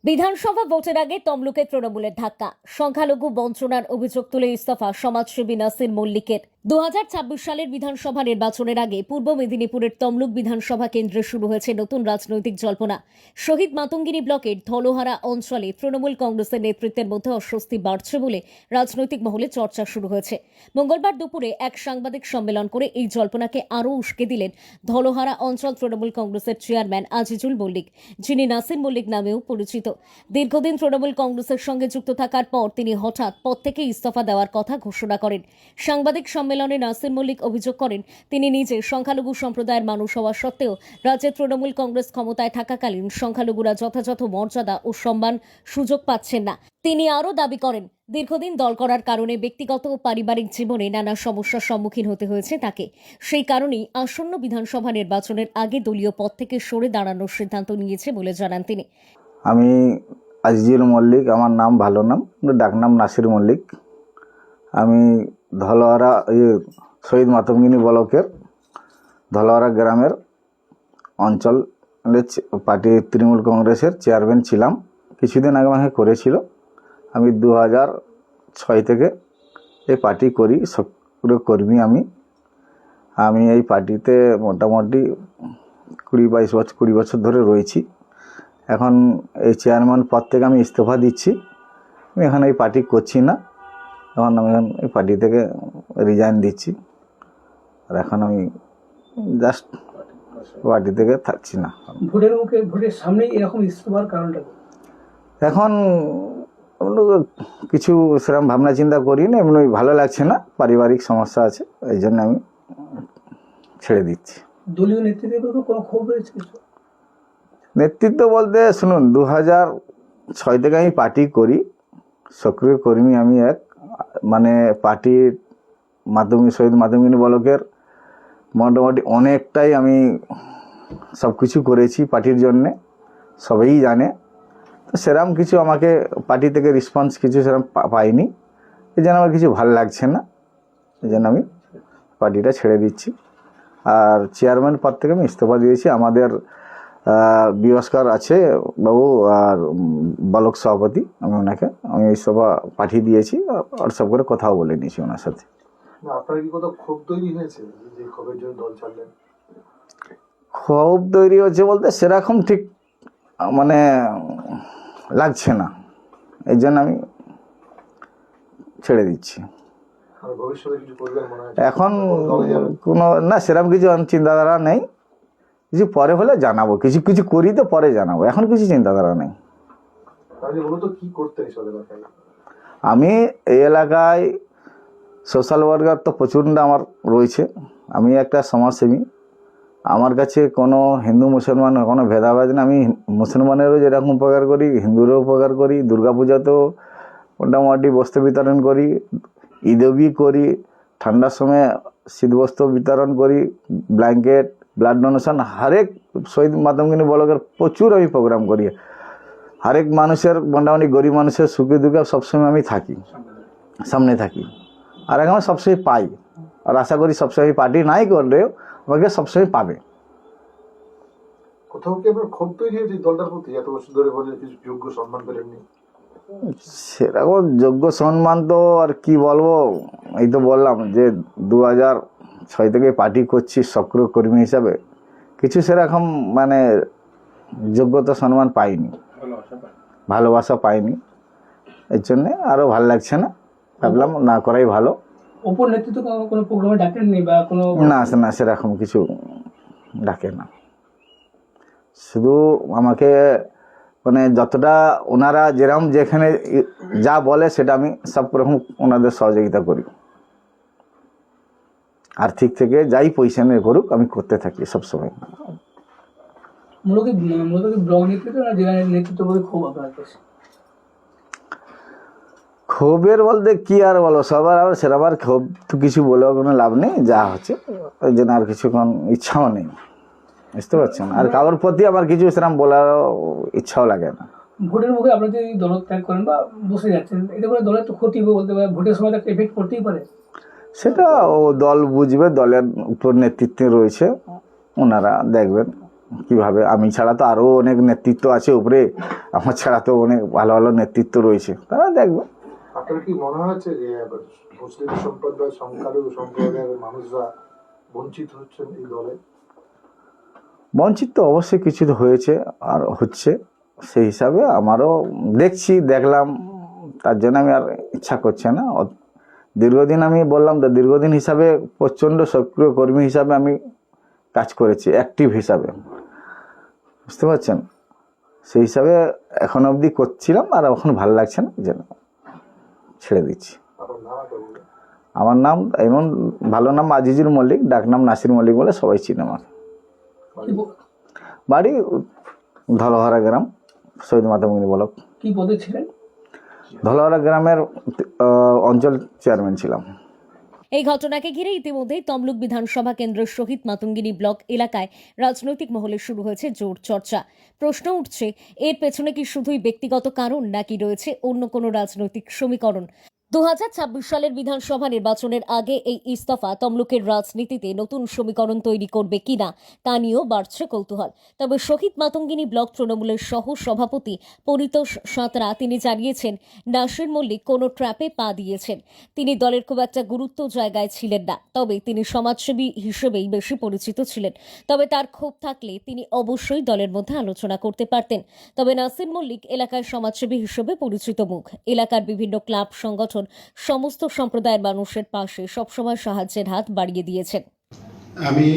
বিধানসভা ভোটের আগে তমলুকে তৃণমূলের ধাক্কা, সংখ্যালঘু বঞ্চনার অভিযোগ তুলে ইস্তফা সমাজসেবী নাসির মল্লিকের। 2026 সালের বিধানসভা নির্বাচনের আগে পূর্ব মেদিনীপুরের তমলুক বিধানসভা কেন্দ্রে শুরু হয়েছে নতুন রাজনৈতিক জল্পনা। শহীদ মাতঙ্গিনী ব্লকের ধলোহারা অঞ্চলে তৃণমূল কংগ্রেসের নেতৃত্বের মধ্যে অস্বস্তি বাড়ছে বলে রাজনৈতিক মহলে চর্চা শুরু হয়েছে। মঙ্গলবার দুপুরে এক সাংবাদিক সম্মেলন করে এই জল্পনাকে আরও উস্কে দিলেন ধলোহারা অঞ্চল তৃণমূল কংগ্রেসের চেয়ারম্যান আজিজুল মল্লিক, যিনি নাসির মল্লিক নামেও পরিচিত। দীর্ঘদিন তৃণমূল কংগ্রেসের সঙ্গে যুক্ত থাকার পর তিনি হঠাৎ পদ থেকে ইস্তফা দেওয়ার কথা ঘোষণা করেন। সাংবাদিক সম্মেলনে নাসির মল্লিক অভিযোগ করেন, তিনি নিজে সংখ্যালঘু সম্প্রদায়ের মানুষ হওয়া সত্ত্বেও রাজ্যে তৃণমূল কংগ্রেস ক্ষমতায় থাকাকালীন সংখ্যালঘুরা যথাযথ মর্যাদা ও সম্মান সুযোগ পাচ্ছেন না। তিনি আরও দাবি করেন, দীর্ঘদিন দল করার কারণে ব্যক্তিগত ও পারিবারিক জীবনে নানা সমস্যার সম্মুখীন হতে হয়েছে তাকে। সেই কারণেই আসন্ন বিধানসভা নির্বাচনের আগে দলীয় পদ থেকে সরে দাঁড়ানোর সিদ্ধান্ত নিয়েছে বলে জানান তিনি। আমি আজিজুল মল্লিক, আমার নাম, ভালো নাম, ডাকনাম নাসির মল্লিক। আমি ধলোয়ারা শহীদ মাতঙ্গিনী ব্লকের ধলোয়ারা গ্রামের অঞ্চল পার্টি তৃণমূল কংগ্রেসের চেয়ারম্যান ছিলাম। কিছুদিন আগে আমাকে করেছিল। আমি 2006 থেকে এই পার্টি করি, সক্রিয় কর্মী। আমি এই পার্টিতে মোটামুটি 20 বছর ধরে রয়েছি। এখন এই চেয়ারম্যান পদ থেকে আমি ইস্তফা দিচ্ছি। আমি এখন এই পার্টি করছি না। এখন আমি এই পার্টি থেকে রিজাইন দিচ্ছি। আর এখন আমি জাস্ট পার্টি থেকে থাকছি না। ভোটের সামনে এরকম ইস্তফার কারণটা এখন কিছু সেরকম ভাবনা চিন্তা করি না, এমনি ভালো লাগছে না, পারিবারিক সমস্যা আছে, এই জন্য আমি ছেড়ে দিচ্ছি। দলীয় নেতৃত্বের কোনো ক্ষোভ রয়েছে? নেতৃত্ব বলতে শুনুন, 2006 থেকে আমি পার্টি করি, সক্রিয় কর্মী। আমি পার্টির শহীদ মাতঙ্গিনী ব্লকের মোটামুটি অনেকটাই আমি সব কিছু করেছি পার্টির জন্যে, সবাই জানে। তো সেরকম কিছু আমাকে পার্টি থেকে রেসপন্স কিছু সেরকম পাইনি, এই জন্য আমার কিছু ভালো লাগছে না, এই জন্য আমি পার্টিটা ছেড়ে দিচ্ছি। আর চেয়ারম্যান পদ থেকে আমি ইস্তফা দিয়েছি। আমাদের বিভাস্কর আছে বাবু আর ব্লক সভাপতি, আমি ইস্তফা পাঠিয়ে দিয়েছি আর সব করে কথাও বলে নিয়েছি ওনার সাথে। আপনার কি কোথাও ক্ষোভ তৈরি হয়েছে যে ক্ষোভের জন্য দল ছাড়লেন? ক্ষোভ তৈরি হচ্ছে বলতে সেরকম ঠিক লাগছে না, এই জন্য আমি ছেড়ে দিচ্ছি। ভবিষ্যতে কিছু করবেন মনে হয়? এখন কোনো না, সেরকম কিছু চিন্তাধারা নেই। কিছু পরে হলে জানাবো, কিছু করি তো পরে জানাবো, এখন কিছু চিন্তাধারা নেই। কি করতে আমি এই এলাকায় সোশ্যাল ওয়ার্কার তো প্রচণ্ড আমার রয়েছে। আমি একটা সমাজসেবী। আমার কাছে কোনো হিন্দু মুসলমান কোনো ভেদাভেদ নেই। আমি মুসলমানেরও যেরকম উপকার করি, হিন্দুরও উপকার করি। দুর্গাপূজাতেও মোটামুটি বস্ত্র বিতরণ করি, ঈদবি করি, ঠান্ডার সময় শীতবস্ত্র বিতরণ করি, ব্ল্যাঙ্কেট, ব্লাড ডোনেশন, হরেক শহীদ মাতঙ্গিনী ব্লকের প্রচুর আমি প্রোগ্রাম করি। হরেক মানুষের মোটামুটি গরিব মানুষের সুখে দুঃখে সবসময় আমি থাকি, সামনে থাকি। আর আমি সবসময় পাই, আর আশা করি সবসময় পার্টি নাই করলেও আমাকে সবসময় পাবে। কোথাও কি আপনার ক্ষোভ তৈরি হয়েছে দলটার প্রতি? এত বছর ধরে বলে কিছু যোগ্য সম্মান পেলেননি। সেরকম যোগ্য সম্মান তো আর কি বলবো, এই তো বললাম যে 2006 থেকে পার্টি করছি সক্রিয় কর্মী হিসাবে। কিছু সেরকম যোগ্যতা সম্মান পাইনি, ভালোবাসা পাইনি, এর জন্যে আরও ভালো লাগছে না। ভাবলাম না করাই ভালো। ওপর নেতৃত্ব কোনো প্রোগ্রামে ডাকেননি বা কোনো? না, সেরকম কিছু ডাকে না। শুধু আমাকে যতটা ওনারা যেরকম যেখানে যা বলে সেটা আমি সব রকম ওনাদের সহযোগিতা করি। আর্থিক থেকে যাই পজিশনে করুক আমি করতে থাকি সবসময়। মূলত ব্লক নেতৃত্ব না জেলা নেতৃত্ব বলে ক্ষোভ আপনার কাছে? ক্ষোভের বলতে কি আর বলো, সবার আর সেরকম আর ক্ষোভ তো কিছু বলেও কোনো লাভ নেই, যা হচ্ছে ওই জন্য আর কিছু কোন ইচ্ছাও নেই, বুঝতে পারছেন। আর কারোর প্রতি আমার কিছু সেরকম বলারও ইচ্ছাও লাগে না। ভোটের মুখে আপনারা যদি দল ত্যাগ করেন বা বসে যাচ্ছেন, এতে করে দলের তো ক্ষতি হবে বলতে পারে, ভোটের সময় একটা এফেক্ট করতেই পারে। সেটা ও দল বুঝবে, দলের উপর নেতৃত্বে রয়েছে, ওনারা দেখবেন কিভাবে, আমি ছাড়া তো আরও অনেক নেতৃত্ব আছে উপরে, আমার ছাড়া তো অনেক ভালো ভালো নেতৃত্ব রয়েছে, তারা দেখবে। আপনার কি মনে হচ্ছে যে মুসলিম সম্প্রদায়, সংখ্যালঘু সম্প্রদায়ের মানুষরা বঞ্চিত হচ্ছেন এই দলে? বঞ্চিত তো অবশ্যই কিছু তো হয়েছে আর হচ্ছে, সেই হিসাবে আমারও দেখলাম, তার জন্য আমি আর ইচ্ছা করছে না। দীর্ঘদিন আমি বললাম তো, দীর্ঘদিন হিসাবে প্রচণ্ড সক্রিয় কর্মী হিসাবে আমি কাজ করেছি, অ্যাক্টিভ হিসাবে, বুঝতে পারছেন, সেই হিসাবে এখন অবধি করছিলাম, আর এখন ভালো লাগছে না, যেন ছেড়ে দিচ্ছি। আমার নাম এমন ভালো নাম আজিজুল মল্লিক, ডাকনাম নাসির মল্লিক বলে সবাই চিনে আমাকে। বাড়ি ধলহারা গ্রাম, শহীদ মাতঙ্গিনী ব্লক। কি পদে ছিলেন? ধলহারা গ্রামের অঞ্চল চেয়ারম্যান ছিলাম। এই ঘটনাকে ঘিরে ইতিমধ্যেই তমলুক বিধানসভা কেন্দ্রের শহীদ মাতঙ্গিনী ব্লক এলাকায় রাজনৈতিক মহলে শুরু হয়েছে জোর চর্চা। প্রশ্ন উঠছে, এর পেছনে কি শুধুই ব্যক্তিগত কারণ, নাকি রয়েছে অন্য কোনো রাজনৈতিক সমীকরণ? 2026 সালের বিধানসভা নির্বাচনের আগে এই ইস্তফা তমলুকের রাজনীতিতে নতুন সমীকরণ তৈরি করবে কিনা তা নিয়েও বাড়ছে কৌতূহল। তবে শহীদ মাতঙ্গিনী ব্লক তৃণমূলের সহ সভাপতি পরিতোষ সাঁতরা তিনি জানিয়েছেন, নাসির মল্লিক কোনো ট্র্যাপে পা দিয়েছেন। তিনি দলের খুব একটা গুরুত্ব জায়গায় ছিলেন না, তবে তিনি সমাজসেবী হিসেবেই বেশি পরিচিত ছিলেন। তবে তার ক্ষোভ থাকলে তিনি অবশ্যই দলের মধ্যে আলোচনা করতে পারতেন। তবে নাসির মল্লিক এলাকার সমাজসেবী হিসেবে পরিচিত মুখ। এলাকার বিভিন্ন ক্লাব, সংগঠন, সমস্ত সম্প্রদায়ের মানুষের পাশে সবসময় সাহায্যের হাত বাড়িয়ে দিয়েছেন। আমি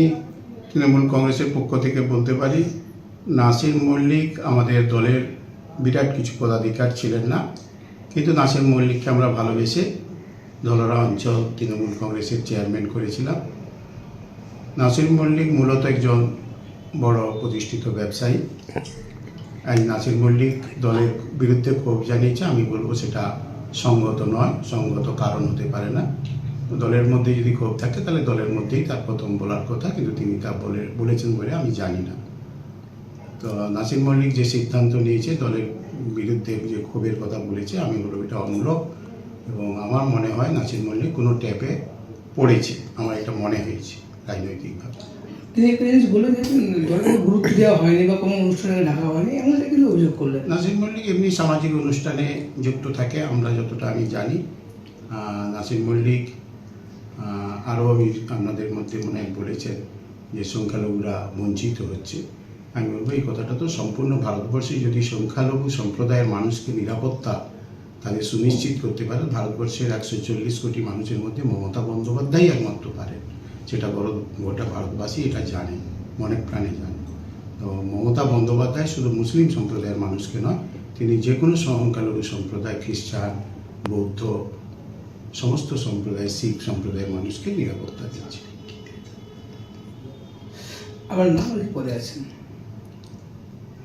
তৃণমূল কংগ্রেসের পক্ষ থেকে বলতে পারি, নাসির মল্লিক আমাদের দলের বিরাট কিছু পদাধিকার ছিলেন না, কিন্তু নাসির মল্লিককে আমরা ভালোবেসে ধলরা অঞ্চল তৃণমূল কংগ্রেসের চেয়ারম্যান করেছিলাম। নাসির মল্লিক মূলত একজন বড় প্রতিষ্ঠিত ব্যবসায়ী। আজ নাসির মল্লিক দলের বিরুদ্ধে ক্ষোভ জানিয়েছে, আমি বলবো সেটা সঙ্গত নয়, সঙ্গত কারণ হতে পারে না। দলের মধ্যে যদি ক্ষোভ থাকে তাহলে দলের মধ্যেই তার প্রথম বলার কথা, কিন্তু তিনি তা বলেছেন বলে আমি জানি না। তো নাসির মল্লিক যে সিদ্ধান্ত নিয়েছে, দলের বিরুদ্ধে যে ক্ষোভের কথা বলেছে, আমি বলবো এটা অমূলক, এবং আমার মনে হয় নাসির মল্লিক কোনো ট্যাপে পড়েছে, আমার এটা মনে হয়েছে রাজনৈতিকভাবে। তিনি একটা জিনিস বললেন যে দলের গুরুত্ব দেওয়া হয়নি বা কোনো অনুষ্ঠানে ডাকা হয়নি, এমন একটা কিন্তু অভিযোগ করলেন। নাসির মল্লিক এমনি সামাজিক অনুষ্ঠানে যুক্ত থাকে, আমরা যতটা আমি জানি। নাসির মল্লিক আরও আপনাদের মধ্যে মনে হয় বলেছেন যে সংখ্যালঘুরা বঞ্চিত হচ্ছে। আমি বলবো এই কথাটা তো সম্পূর্ণ ভারতবর্ষে যদি সংখ্যালঘু সম্প্রদায়ের মানুষকে নিরাপত্তা তাদের সুনিশ্চিত করতে পারে, ভারতবর্ষের 140 কোটি মানুষের মধ্যে মমতা বন্দ্যোপাধ্যায় একমাত্র পারে। সেটা গোটা ভারতবাসী এটা জানে, মনে প্রাণে জানে। তো মমতা বন্দ্যোপাধ্যায় শুধু মুসলিম সম্প্রদায়ের মানুষকে নয়, তিনি যে কোনো সংখ্যালঘু সম্প্রদায়, খ্রিস্টান, বৌদ্ধ, সমস্ত সম্প্রদায়, শিখ সম্প্রদায়ের মানুষকে নিরাপত্তা দিচ্ছে। আবার নাম পদে আছেন?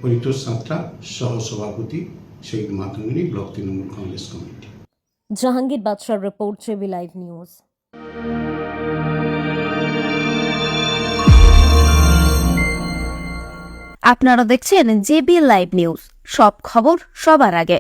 পরিতোষ সাঁতরা, সহসভাপতি, শহীদ মাতঙ্গিনী ব্লক তৃণমূল কংগ্রেস কমিটি। জাহাঙ্গীর বাদশার রিপোর্ট, জেবি লাইভ নিউজ। আপনারা দেখছেন জেবি লাইভ নিউজ, সব খবর সবার আগে।